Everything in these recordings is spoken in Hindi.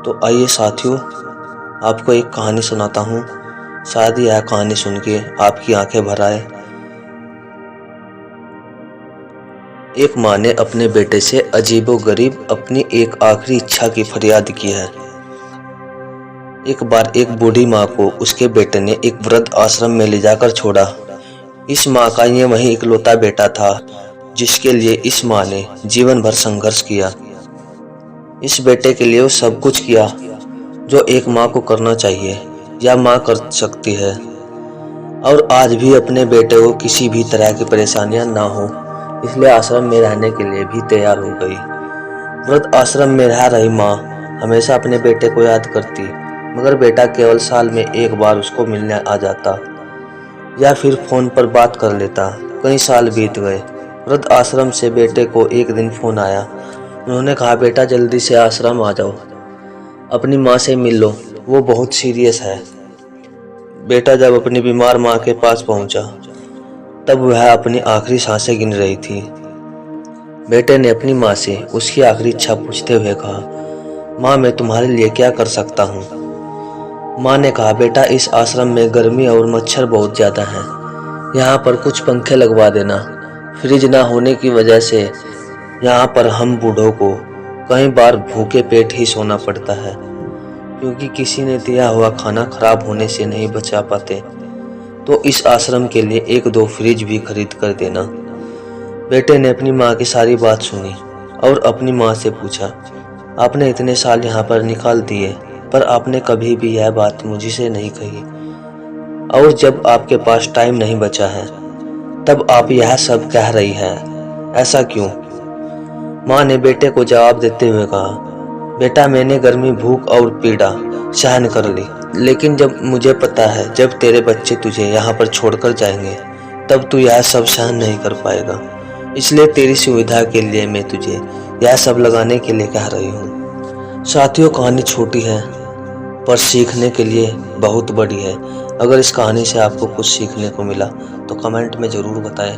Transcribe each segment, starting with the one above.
तो आइए साथियों, आपको एक कहानी सुनाता हूँ। शायद यह कहानी सुन के आपकी आंखें भर आए। एक माँ ने अपने बेटे से अजीबोगरीब अपनी एक आखिरी इच्छा की फरियाद की है। एक बार एक बूढ़ी माँ को उसके बेटे ने एक वृद्ध आश्रम में ले जाकर छोड़ा। इस माँ का ये वही इकलौता बेटा था जिसके लिए इस माँ ने जीवन भर संघर्ष किया। इस बेटे के लिए वो सब कुछ किया जो एक माँ को करना चाहिए या माँ कर सकती है, और आज भी अपने बेटे को किसी भी तरह की परेशानियां ना हो, इसलिए आश्रम में रहने के लिए भी तैयार हो गई। वृद्ध आश्रम में रह रही माँ हमेशा अपने बेटे को याद करती, मगर बेटा केवल साल में एक बार उसको मिलने आ जाता या फिर फोन पर बात कर लेता। कई साल बीत गए। वृद्ध आश्रम से बेटे को एक दिन फोन आया। उन्होंने कहा, बेटा जल्दी से आश्रम आ जाओ, अपनी माँ से मिल लो, वो बहुत सीरियस है। बेटा जब अपनी बीमार माँ के पास पहुंचा तब वह अपनी आखिरी सांसें गिन रही थी। बेटे ने अपनी माँ से उसकी आखिरी इच्छा पूछते हुए कहा, माँ मैं तुम्हारे लिए क्या कर सकता हूँ। माँ ने कहा, बेटा इस आश्रम में गर्मी और मच्छर बहुत ज़्यादा है, यहाँ पर कुछ पंखे लगवा देना। फ्रिज ना होने की वजह से यहाँ पर हम बूढ़ों को कई बार भूखे पेट ही सोना पड़ता है, क्योंकि किसी ने दिया हुआ खाना खराब होने से नहीं बचा पाते। तो इस आश्रम के लिए एक दो फ्रिज भी खरीद कर देना। बेटे ने अपनी माँ की सारी बात सुनी और अपनी माँ से पूछा, आपने इतने साल यहाँ पर निकाल दिए, पर आपने कभी भी यह बात मुझसे नहीं कही, और जब आपके पास टाइम नहीं बचा है तब आप यह सब कह रही हैं, ऐसा क्यों। माँ ने बेटे को जवाब देते हुए कहा, बेटा मैंने गर्मी, भूख और पीड़ा सहन कर ली, लेकिन जब मुझे पता है जब तेरे बच्चे तुझे यहाँ पर छोड़कर जाएंगे तब तू यह सब सहन नहीं कर पाएगा, इसलिए तेरी सुविधा के लिए मैं तुझे यह सब लगाने के लिए कह रही हूँ। साथियों, कहानी छोटी है पर सीखने के लिए बहुत बड़ी है। अगर इस कहानी से आपको कुछ सीखने को मिला तो कमेंट में ज़रूर बताएं।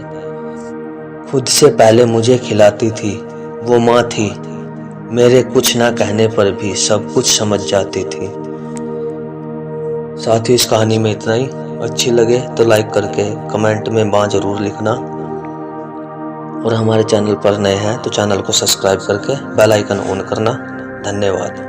खुद से पहले मुझे खिलाती थी वो माँ थी, मेरे कुछ ना कहने पर भी सब कुछ समझ जाती थी। साथियों, इस कहानी में इतना ही। अच्छी लगे तो लाइक करके कमेंट में माँ ज़रूर लिखना, और हमारे चैनल पर नए हैं तो चैनल को सब्सक्राइब करके बेल आइकन ऑन करना। धन्यवाद।